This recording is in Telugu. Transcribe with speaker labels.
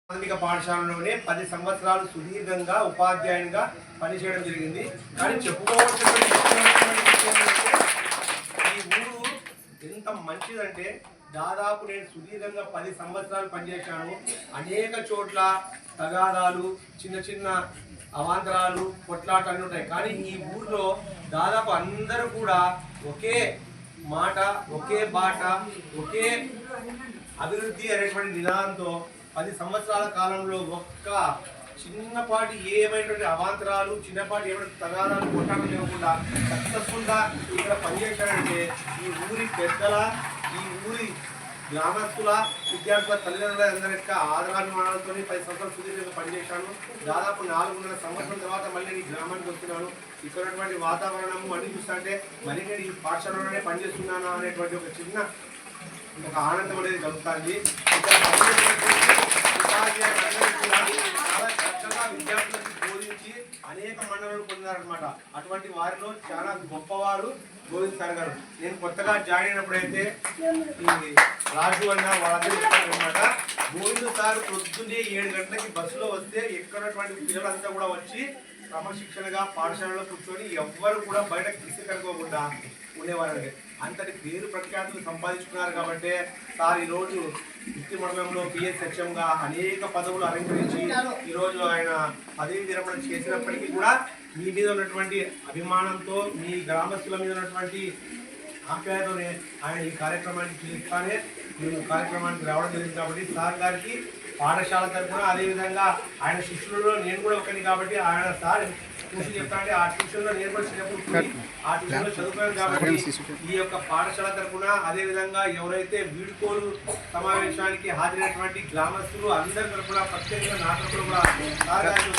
Speaker 1: ప్రాథమిక పాఠశాలలోనే 10 సంవత్సరాలు సుదీర్ఘంగా ఉపాధ్యాయునిగా పనిచేయడం జరిగింది. కానీ చెప్పుకోవాల్సిన ఈ ఊరు ఎంత మంచిదంటే దాదాపు నేను సుదీర్ఘంగా 10 సంవత్సరాలు పనిచేశాను. అనేక చోట్ల తగాదాలు, చిన్న చిన్న అవాంతరాలు, కొట్లాటలు ఉంటాయి. కానీ ఈ ఊరిలో దాదాపు అందరూ కూడా ఒకే మాట, ఒకే బాట, ఒకే అభివృద్ధి అనేటువంటి నినాదంతో 10 సంవత్సరాల కాలంలో ఒక్క చిన్నపాటి ఏమైనటువంటి అవాంతరాలు, చిన్నపాటి ఏమైనా తగాదాలు, కొట్టాలు లేకుండా సక్సెస్ఫుల్గా ఇక్కడ పనిచేశాడంటే ఈ ఊరి పెద్దల, ఈ ఊరి గ్రామస్తుల, విద్యార్థుల తల్లిదండ్రుల అందరి యొక్క ఆదరాభిమానాలతో 10 సంవత్సరాలు సుదీర్ఘంగా పనిచేశాను. దాదాపు 4.5 సంవత్సరాల తర్వాత మళ్ళీ ఈ గ్రామానికి వస్తున్నాను. ఇక్కడ ఉన్నటువంటి వాతావరణం అన్ని చూస్తుంటే మళ్ళీ నేను ఈ పాఠశాలలోనే పనిచేస్తున్నాను అనేటువంటి ఒక ఆనందం అనేది కలుగుతుంది. చాలా చక్కగా విద్యార్థులకు బోధించి అనేక మండలాలు పొందారనమాట. అటువంటి వారిలో చాలా గొప్పవారు గోవింద్ సార్ గారు. నేను కొత్తగా జాయిన్ అయినప్పుడైతే ఈ రాజు అన్న వాళ్ళందరూ చెప్పారనమాట, గోవింద్ సార్ పొద్దున్నే 7 గంటలకి బస్సులో వస్తే ఎక్కడటువంటి పిల్లలంతా కూడా వచ్చి క్రమశిక్షణగా పాఠశాలలో కూర్చొని ఎవ్వరు కూడా బయట తీసుకెళ్ళకోకుండా ఉండేవారండి. అంతటి పేరు ప్రఖ్యాతులు సంపాదించుకున్నారు కాబట్టి సార్ ఈరోజు వృత్తి మండలంలో పిఎస్హెచ్ఎంగా అనేక పదవులు అలంకరించి ఈరోజు ఆయన పదవి విరమణ చేసినప్పటికీ కూడా మీ మీద ఉన్నటువంటి అభిమానంతో, మీ గ్రామస్తుల మీద ఉన్నటువంటి ఆప్యాయతోనే ఆయన ఈ కార్యక్రమానికి పిలుస్తానే మేము కార్యక్రమానికి రావడం జరిగింది. కాబట్టి సార్ గారికి పాఠశాల తరఫున, అదేవిధంగా ఆయన శిష్యులలో నేను కూడా ఒకటి కాబట్టి ఆయన సార్ ట్యూషన్ చెప్తానంటే ఆ ట్యూషన్లో నేను కూడా చిన్నప్పుడు ఆ ట్యూషన్లో చదువుతాను కాబట్టి ఈ యొక్క పాఠశాల తరఫున, అదేవిధంగా ఎవరైతే వీడ్కోలు సమావేశానికి హాజరైనటువంటి గ్రామస్తులు అందరి తరఫున ప్రత్యేకంగా నా తరఫున కూడా సార్ గారికి